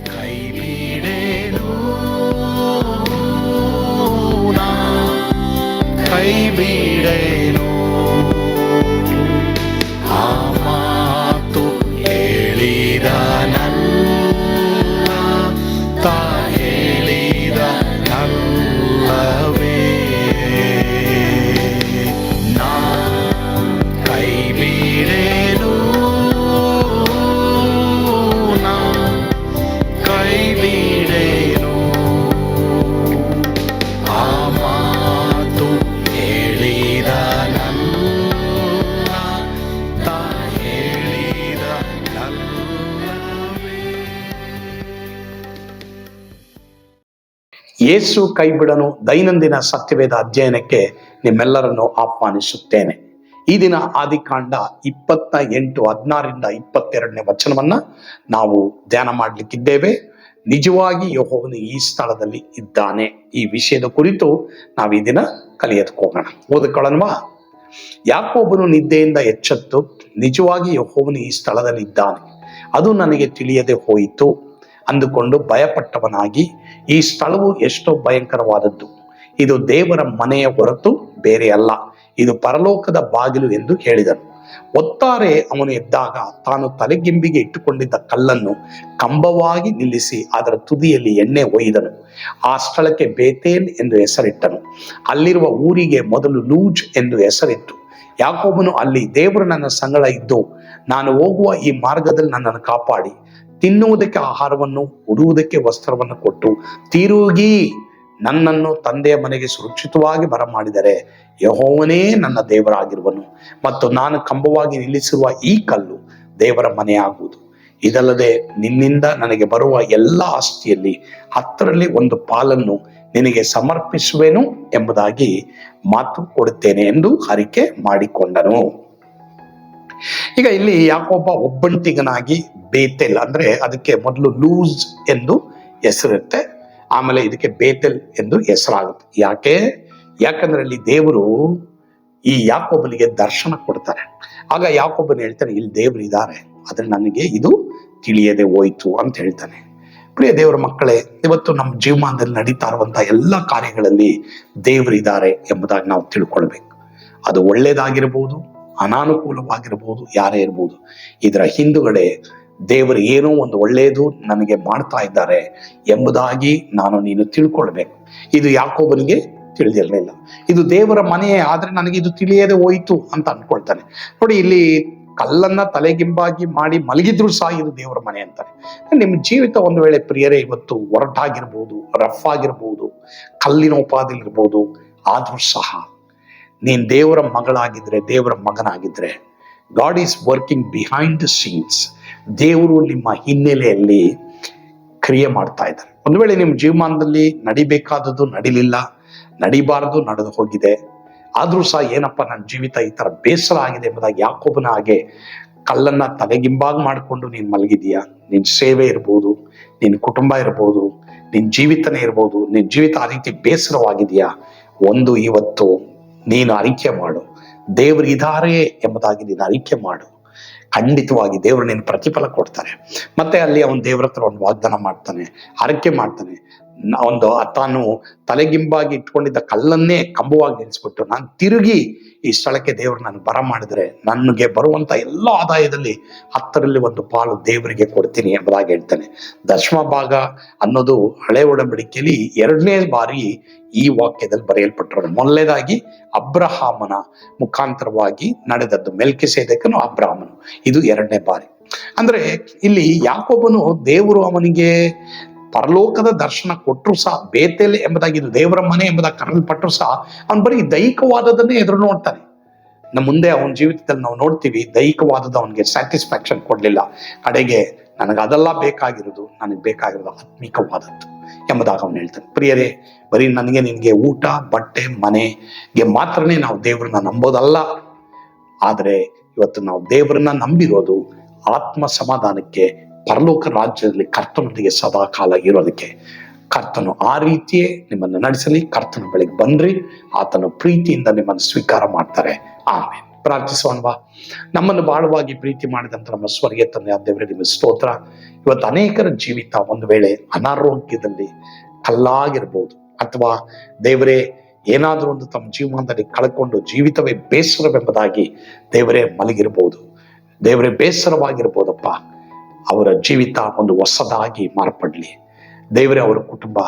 ಕೈ ಬಿಡೇನು, ಕೈ ಬಿಡೇನು, ಆ ಮಾತು ಹೇಳಿದ ತಾ ಹೇಳಿದ ನಲ್ಲವೇ. ನಾ ಕೈ ಬಿಡೇನು, ನಾ ಕೈ ಬಿಡೇನು, ಆ ಮಾತು ಹೇಳಿದ ತಾ ಹೇಳಿದ ನಲ್ಲವೇ. ಯೇಸು ಕೈ ಬಿಡನು ದೈನಂದಿನ ಸತ್ಯವೇದ ಅಧ್ಯಯನಕ್ಕೆ ನಿಮ್ಮೆಲ್ಲರನ್ನು ಆಹ್ವಾನಿಸುತ್ತೇನೆ. ಈ ದಿನ ಆದಿಕಾಂಡ 28:16 22 ವಚನವನ್ನ ನಾವು ಧ್ಯಾನ ಮಾಡಲಿಕ್ಕಿದ್ದೇವೆ. ನಿಜವಾಗಿ ಯೆಹೋವನು ಈ ಸ್ಥಳದಲ್ಲಿ ಇದ್ದಾನೆ. ಈ ವಿಷಯದ ಕುರಿತು ನಾವು ಈ ದಿನ ಕಲಿಯೋದಕ್ಕೆ ಓದಿಕೊಳ್ಳೋಣವಾ? ಯಾಕೋಬನು ನಿದ್ದೆಯಿಂದ ಎಚ್ಚೆತ್ತು, ನಿಜವಾಗಿ ಯೆಹೋವನು ಈ ಸ್ಥಳದಲ್ಲಿ ಇದ್ದಾನೆ, ಅದು ನನಗೆ ತಿಳಿಯದೆ ಹೋಯಿತು ಅಂದುಕೊಂಡು ಭಯಪಟ್ಟವನಾಗಿ, ಈ ಸ್ಥಳವು ಎಷ್ಟೋ ಭಯಂಕರವಾದದ್ದು, ಇದು ದೇವರ ಮನೆಯ ಹೊರತು ಬೇರೆ ಅಲ್ಲ, ಇದು ಪರಲೋಕದ ಬಾಗಿಲು ಎಂದು ಹೇಳಿದನು. ಒತ್ತಾರೆ ಅವನು ಎದ್ದಾಗ ತಾನು ತಲೆಗಿಂಬಿಗೆ ಇಟ್ಟುಕೊಂಡಿದ್ದ ಕಲ್ಲನ್ನು ಕಂಬವಾಗಿ ನಿಲ್ಲಿಸಿ ಅದರ ತುದಿಯಲ್ಲಿ ಎಣ್ಣೆ ಒಯ್ದನು. ಆ ಸ್ಥಳಕ್ಕೆ ಬೇತೇಲ್ ಎಂದು ಹೆಸರಿಟ್ಟನು. ಅಲ್ಲಿರುವ ಊರಿಗೆ ಮೊದಲು ಲೂಜ್ ಎಂದು ಹೆಸರಿಟ್ಟು, ಯಾಕೋಬನು ಅಲ್ಲಿ, ದೇವರು ನನ್ನ ಸಂಗಡ ಇದ್ದು ನಾನು ಹೋಗುವ ಈ ಮಾರ್ಗದಲ್ಲಿ ನನ್ನನ್ನು ಕಾಪಾಡಿ ತಿನ್ನುವುದಕ್ಕೆ ಆಹಾರವನ್ನು, ಉಡುವುದಕ್ಕೆ ವಸ್ತ್ರವನ್ನು ಕೊಟ್ಟು ತಿರುಗಿ ನನ್ನನ್ನು ತಂದೆಯ ಮನೆಗೆ ಸುರಕ್ಷಿತವಾಗಿ ಬರಮಾಡಿದರೆ ಯೆಹೋವನೇ ನನ್ನ ದೇವರಾಗಿರುವನು ಮತ್ತು ನಾನು ಕಂಬವಾಗಿ ನಿಲ್ಲಿಸಿರುವ ಈ ಕಲ್ಲು ದೇವರ ಮನೆಯಾಗುವುದು. ಇದಲ್ಲದೆ ನಿನ್ನಿಂದ ನನಗೆ ಬರುವ ಎಲ್ಲ ಆಸ್ತಿಯಲ್ಲಿ 10ರಲ್ಲಿ 1 ಪಾಲನ್ನು ನಿನಗೆ ಸಮರ್ಪಿಸುವೆನು ಎಂಬುದಾಗಿ ಮಾತು ಕೊಡುತ್ತೇನೆ ಎಂದು ಹರಿಕೆ ಮಾಡಿಕೊಂಡನು. ಈಗ ಇಲ್ಲಿ ಯಾಕೋಬ ಒಬ್ಬಂಟಿಗನಾಗಿ ಬೇತೆಲ್, ಅಂದ್ರೆ ಅದಕ್ಕೆ ಮೊದಲು ಲೂಜ್ ಎಂದು ಹೆಸರಿರುತ್ತೆ, ಆಮೇಲೆ ಇದಕ್ಕೆ ಬೇತೆಲ್ ಎಂದು ಹೆಸರಾಗುತ್ತೆ. ಯಾಕಂದ್ರೆ ಇಲ್ಲಿ ದೇವರು ಈ ಯಾಕೋಬನಿಗೆ ದರ್ಶನ ಕೊಡ್ತಾರೆ. ಆಗ ಯಾಕೋಬನ್ ಹೇಳ್ತಾನೆ, ಇಲ್ಲಿ ದೇವರು ಇದ್ದಾರೆ, ಆದ್ರೆ ನನಗೆ ಇದು ತಿಳಿಯದೆ ಹೋಯ್ತು ಅಂತ ಹೇಳ್ತಾನೆ. ಪ್ರಿಯ ದೇವರ ಮಕ್ಕಳೇ, ಇವತ್ತು ನಮ್ಮ ಜೀವಮಾನದಲ್ಲಿ ನಡೀತಾ ಇರುವಂತಹ ಎಲ್ಲ ಕಾರ್ಯಗಳಲ್ಲಿ ದೇವರಿದ್ದಾರೆ ಎಂಬುದಾಗಿ ನಾವು ತಿಳ್ಕೊಳ್ಬೇಕು. ಅದು ಒಳ್ಳೇದಾಗಿರ್ಬೋದು, ಅನಾನುಕೂಲವಾಗಿರ್ಬೋದು, ಯಾರೇ ಇರ್ಬೋದು, ಇದರ ಹಿಂದುಗಡೆ ದೇವರು ಏನೋ ಒಂದು ಒಳ್ಳೆಯದು ನನಗೆ ಮಾಡ್ತಾ ಇದ್ದಾರೆ ಎಂಬುದಾಗಿ ನೀನು ತಿಳ್ಕೊಳ್ಬೇಕು. ಇದು ಯಾಕೋಬನಿಗೆ ತಿಳಿದಿರಲಿಲ್ಲ. ಇದು ದೇವರ ಮನೆಯೇ, ಆದ್ರೆ ನನಗೆ ಇದು ತಿಳಿಯದೆ ಹೋಯಿತು ಅಂತ ಅನ್ಕೊಳ್ತಾನೆ. ನೋಡಿ, ಇಲ್ಲಿ ಕಲ್ಲನ್ನ ತಲೆಗಿಂಬಾಗಿ ಮಾಡಿ ಮಲಗಿದ್ರು ಸಹ ಇದು ದೇವರ ಮನೆ ಅಂತಾನೆ. ನಿಮ್ಮ ಜೀವಿತ ಒಂದು ವೇಳೆ ಪ್ರಿಯರೇ ಇವತ್ತು ಒರಟಾಗಿರ್ಬೋದು, ರಫ್ ಆಗಿರ್ಬೋದು, ಕಲ್ಲಿನ ಉಪಾದಿಲಿರ್ಬೋದು, ಆದ್ರೂ ಸಹ ನೀನ್ ದೇವರ ಮಗಳಾಗಿದ್ರೆ, ದೇವರ ಮಗನಾಗಿದ್ರೆ, God is working behind the scenes. ದೇವರು ನಿಮ್ಮ ಹಿನ್ನೆಲೆಯಲ್ಲಿ ಕ್ರಿಯೆ ಮಾಡ್ತಾ ಇದ್ದಾರೆ. ಒಂದು ವೇಳೆ ನಿಮ್ಮ ಜೀವಮಾನದಲ್ಲಿ ನಡಿಬೇಕಾದದ್ದು ನಡಿಲಿಲ್ಲ, ನಡಿಬಾರದು ನಡೆದು ಹೋಗಿದೆ, ಆದ್ರೂ ಸಹ ಏನಪ್ಪ ನನ್ನ ಜೀವಿತ ಈ ತರ ಬೇಸರ ಆಗಿದೆ ಎಂಬುದಾಗಿ ಯಾಕೋಬನ ಹಾಗೆ ಕಲ್ಲನ್ನ ತಲೆಗಿಂಬಾಗಿ ಮಾಡಿಕೊಂಡು ನೀನ್ ಮಲಗಿದೀಯಾ. ನಿನ್ ಸೇವೆ ಇರ್ಬೋದು, ನಿನ್ ಕುಟುಂಬ ಇರ್ಬೋದು, ನಿನ್ ಜೀವಿತನೇ ಇರ್ಬೋದು, ನಿನ್ ಜೀವಿತ ಆ ರೀತಿ ಬೇಸರವಾಗಿದೆಯಾ, ಇವತ್ತು ನೀನು ಅರಿಕೆ ಮಾಡು. ದೇವರು ಇದ್ದಾರೆ ಎಂಬುದಾಗಿ ನೀನು ಅರಿಕೆ ಮಾಡು. ಖಂಡಿತವಾಗಿ ದೇವರು ನೀನು ಪ್ರತಿಫಲ ಕೊಡ್ತಾರೆ. ಮತ್ತೆ ಅಲ್ಲಿ ಅವನು ದೇವರ ಹತ್ರ ಒಂದು ವಾಗ್ದಾನ ಮಾಡ್ತಾನೆ, ಹರಕೆ ಮಾಡ್ತಾನೆ. ತಾನು ತಲೆಗಿಂಬಾಗಿ ಇಟ್ಕೊಂಡಿದ್ದ ಕಲ್ಲನ್ನೇ ಕಂಬವಾಗಿ ನಿಲ್ಲಿಸ್ಬಿಟ್ಟು, ನಾನು ತಿರುಗಿ ಈ ಸ್ಥಳಕ್ಕೆ ದೇವರು ನಾನು ಬರ ಮಾಡಿದ್ರೆ ನನಗೆ ಬರುವಂತ ಎಲ್ಲ ಆದಾಯದಲ್ಲಿ 10ರಲ್ಲಿ 1 ಪಾಲು ದೇವರಿಗೆ ಕೊಡ್ತೀನಿ ಎಂಬುದಾಗಿ ಹೇಳ್ತಾನೆ. ದಶಮ ಭಾಗ ಅನ್ನೋದು ಹಳೆ ಒಡಂಬಡಿಕೆಯಲ್ಲಿ 2ನೇ ಬಾರಿ ಈ ವಾಕ್ಯದಲ್ಲಿ ಬರೆಯಲ್ಪಟ್ಟರು. ಮೊದಲನೇದಾಗಿ ಅಬ್ರಹಾಮನ ಮುಖಾಂತರವಾಗಿ ನಡೆದದ್ದು, ಮೆಲ್ಕಿಸೇದಕನು ಅಬ್ರಹಾಮನು, ಇದು 2ನೇ ಬಾರಿ. ಅಂದ್ರೆ ಇಲ್ಲಿ ಯಾಕೋಬನು ದೇವರು ಅವನಿಗೆ ಪರಲೋಕದ ದರ್ಶನ ಕೊಟ್ಟರು ಸಹ, ಬೇತೆಲ್ ಎಂಬುದಾಗಿ ಇದು ದೇವರ ಮನೆ ಎಂಬುದಾಗಿ ಕರೆಯಲ್ಪಟ್ಟರು ಸಹ, ಅವನು ಬರೀ ದೈಹಿಕವಾದದನ್ನೇ ಎದುರು ನೋಡ್ತಾನೆ. ನಮ್ಮ ಮುಂದೆ ಅವನ ಜೀವಿತದಲ್ಲಿ ನಾವು ನೋಡ್ತೀವಿ, ದೈಹಿಕವಾದದ್ದು ಅವನಿಗೆ ಸ್ಯಾಟಿಸ್ಫ್ಯಾಕ್ಷನ್ ಕೊಡ್ಲಿಲ್ಲ. ಕಡೆಗೆ ನನಗೆ ಅದೆಲ್ಲ ಬೇಕಾಗಿರೋದು, ನನಗೆ ಬೇಕಾಗಿರೋದು ಆತ್ಮಿಕವಾದದ್ದು ಎಂಬುದಾಗಿ ಅವನು ಹೇಳ್ತಾನೆ. ಪ್ರಿಯರೇ, ಬರೀ ನಿನಗೆ ಊಟ, ಬಟ್ಟೆ, ಮನೆಗೆ ಮಾತ್ರನೇ ನಾವು ದೇವರನ್ನ ನಂಬೋದಲ್ಲ. ಆದ್ರೆ ಇವತ್ತು ನಾವು ದೇವರನ್ನ ನಂಬಿರೋದು ಆತ್ಮ ಸಮಾಧಾನಕ್ಕೆ, ಪರಲೋಕ ರಾಜ್ಯದಲ್ಲಿ ಕರ್ತನೊಂದಿಗೆ ಸದಾ ಕಾಲ ಇರೋದಕ್ಕೆ. ಕರ್ತನು ಆ ರೀತಿಯೇ ನಿಮ್ಮನ್ನು ನಡೆಸಲಿ. ಕರ್ತನ ಬಳಿಗೆ ಬನ್ರಿ, ಆತನು ಪ್ರೀತಿಯಿಂದ ನಿಮ್ಮನ್ನು ಸ್ವೀಕಾರ ಮಾಡ್ತಾರೆ. ಆಮೇಲೆ ಪ್ರಾರ್ಥಿಸೋಣವಾ? ನಮ್ಮನ್ನು ಬಾಳವಾಗಿ ಪ್ರೀತಿ ಮಾಡಿದಂಥ ನಮ್ಮ ಸ್ವರ್ಗೀಯ ತಂದೆ ದೇವರೇ, ನಿಮ್ಮ ಸ್ತೋತ್ರ. ಇವತ್ತು ಅನೇಕರ ಜೀವಿತ ಒಂದು ವೇಳೆ ಅನಾರೋಗ್ಯದಲ್ಲಿ ಕಲ್ಲಾಗಿರ್ಬೋದು, ಅಥವಾ ದೇವರೇ ಏನಾದರೂ ಒಂದು ತಮ್ಮ ಜೀವನದಲ್ಲಿ ಕಳ್ಕೊಂಡು ಜೀವಿತವೇ ಬೇಸರವೆಂಬುದಾಗಿ ದೇವರೇ ಮಲಗಿರ್ಬೋದು. ದೇವರೇ ಬೇಸರವಾಗಿರ್ಬೋದಪ್ಪ. ಅವರ ಜೀವಿತ ಒಂದು ಹೊಸದಾಗಿ ಮಾರ್ಪಡ್ಲಿ ದೇವರೇ. ಅವರ ಕುಟುಂಬ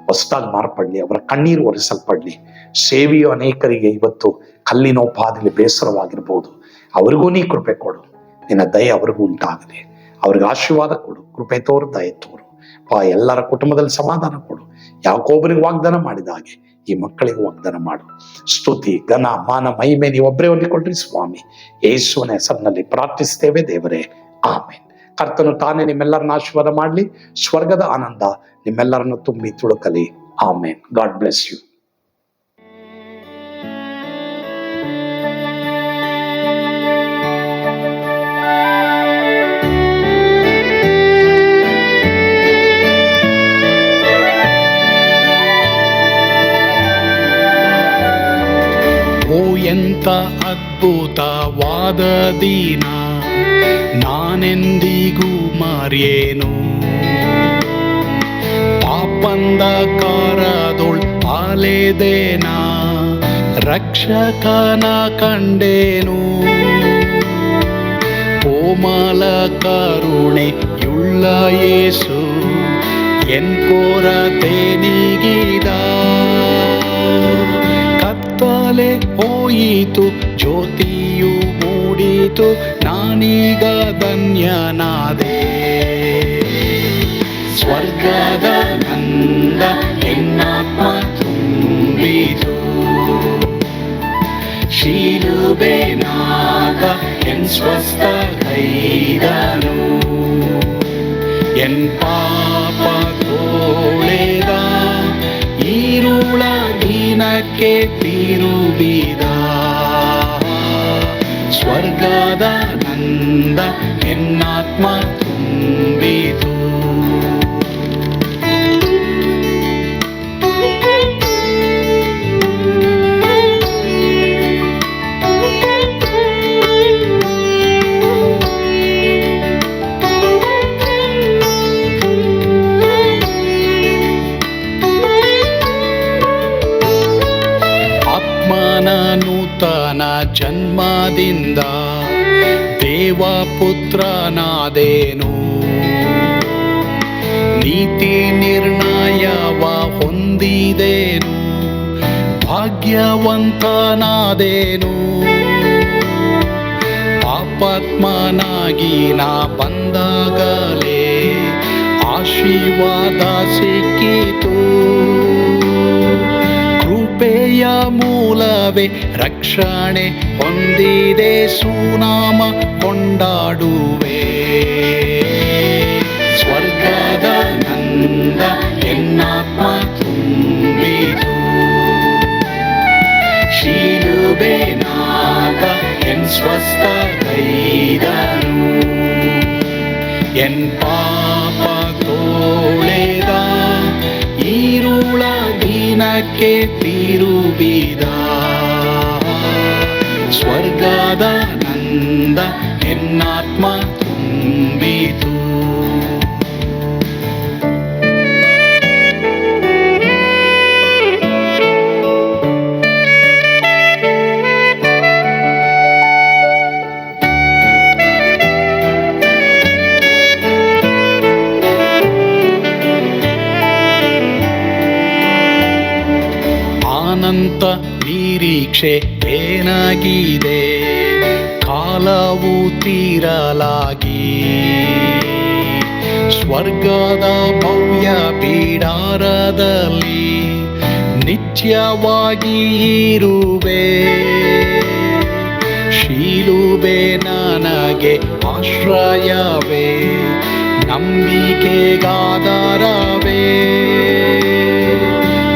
ಹೊಸದಾಗಿ ಮಾರ್ಪಡ್ಲಿ, ಅವರ ಕಣ್ಣೀರು ಒರೆಸಲ್ಪಡ್ಲಿ. ಸೇವೆಯು ಅನೇಕರಿಗೆ ಇವತ್ತು ಕಲ್ಲಿನೋಪಾದಿಲಿ ಬೇಸರವಾಗಿರ್ಬೋದು. ಅವ್ರಿಗೂ ನೀ ಕೃಪೆ ಕೊಡು, ನಿನ್ನ ದಯೆ ಅವ್ರಿಗೂ ಉಂಟಾಗಲಿ. ಅವ್ರಿಗೆ ಆಶೀರ್ವಾದ ಕೊಡು, ಕೃಪೆ ತೋರು, ದಯೆ ತೋರು. ಎಲ್ಲರ ಕುಟುಂಬದಲ್ಲಿ ಸಮಾಧಾನ ಕೊಡು. ಯಾಕೋಬನಿಗೆ ವಾಗ್ದಾನ ಮಾಡಿದ ಹಾಗೆ ಈ ಮಕ್ಕಳಿಗೆ ವಾಗ್ದಾನ ಮಾಡು. ಸ್ತುತಿ, ಘನ, ಮಾನ, ಮಹಿಮೆ ನೀವೊಬ್ಬರೇ ಹೊಂದಿಕೊಳ್ಳ್ರಿ ಸ್ವಾಮಿ. ಯೇಸುವಿನ ಹೆಸರಿನಲ್ಲಿ ಪ್ರಾರ್ಥಿಸ್ತೇವೆ ದೇವರೇ, ಆಮೇನ್. ಕರ್ತನು ತಾನೇ ನಿಮ್ಮೆಲ್ಲರನ್ನ ಆಶೀರ್ವಾದ ಮಾಡಲಿ. ಸ್ವರ್ಗದ ಆನಂದ ನಿಮ್ಮೆಲ್ಲರನ್ನು ತುಂಬಿ ತುಳುಕಲಿ. ಆಮೇನ್. God bless you. ಓ ಎಂತ ಅದ್ಭುತವಾದ ದಿನ, ನಾನೆಂದಿಗೂ ಮರೆಯೇನು. ಪಾಪಂಧಕಾರದೊಳ್ ಅಲೆದೇನ, ರಕ್ಷಕನ ಕಂಡೇನು. ಕೋಮಲ ಕರುಣೆಯುಳ್ಳ ಯೇಸು ಎನ್ ಕೊರತೆ ನೀಗಿದ. ಕತ್ತಲೆ ಹೋಯಿತು, ಜ್ಯೋತಿಯು ಮೂಡಿತು, ನಾನೀಗ ಧನ್ಯನಾದೆ. ಸ್ವರ್ಗದ ನಂದ ಎನ್ನಾತ್ಮ ತುಂಬಿತು. ಶಿಲುಬೆನಾಗ ಎನ್ ಸ್ವಸ್ಥ ಕೈದನು. ಎನ್ ಪಾಪ ತೋಳೆದ, ಈರುಳ ದಿನಕ್ಕೆ ತಿರುಗಿದ. ಸ್ವರ್ಗದ ನಂದ ಎನ್ನಾತ್ಮ ತುಂಬಿತು. ನೂತನ ಜನ್ಮದಿಂದ ದೇವಪುತ್ರನಾದೇನು. ನೀತಿ ನಿರ್ಣಯವ ಹೊಂದಿದೇನು, ಭಾಗ್ಯವಂತನಾದೇನು. ಪಾಪಾತ್ಮನಾಗಿ ನಾ ಬಂದಾಗಲೇ ಆಶೀರ್ವಾದ ಸಿಕ್ಕಿತು. ಕೃಪೆಯ ಮೂಲವೇ ರಕ್ಷಣೆ ಹೊಂದಿದೆ, ಸುನಾಮ ಕೊಂಡಾಡುವೆ. ಸ್ವರ್ಗದ ನಂದ ಎನ್ನಾತ್ಮ ತುಂಬಿತು. ಶಿಲುಬೆನಾಗ ಎನ್ ಸ್ವಸ್ಥ ಕೈದನು. ಎನ್ ಪಾಪ ತೋಳೆದ, ಈರುಳ ದಿನಕ್ಕೆ ತಿರುಗಿದ. ಸ್ವರ್ಗದ ನಂದ ಎನ್ನಾತ್ಮ ತುಂಬಿತು. ಅನಂತ ನಿರೀಕ್ಷೆ ಏನಾಗಿದೆ, ಕಾಲವು ತೀರಲಾಗಿ. ಸ್ವರ್ಗದ ಭವ್ಯ ಬಿಡಾರದಲ್ಲಿ ನಿತ್ಯವಾಗಿ ಇರುವೆ. ಶಿಲುಬೆ ನನಗೆ ಆಶ್ರಯವೇ, ನಂಬಿಕೆಗಾಧಾರವೇ.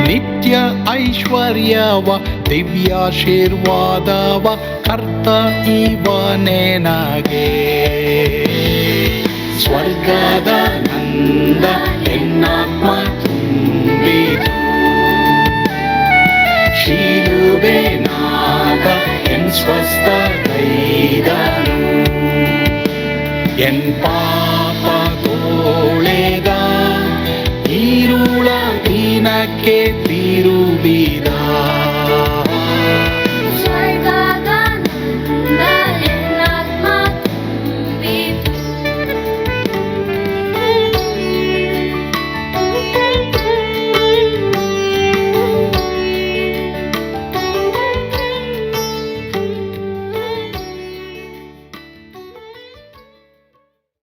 ನಿತ್ಯ ಐಶ್ವರ್ಯವ ದಿವ್ಯಾಶೀರ್ವಾದವ ಕರ್ತ ಇವನೇ ನಗೆ. ಸ್ವರ್ಗದ ನಂದ ಎನ್ನಾತ್ಮ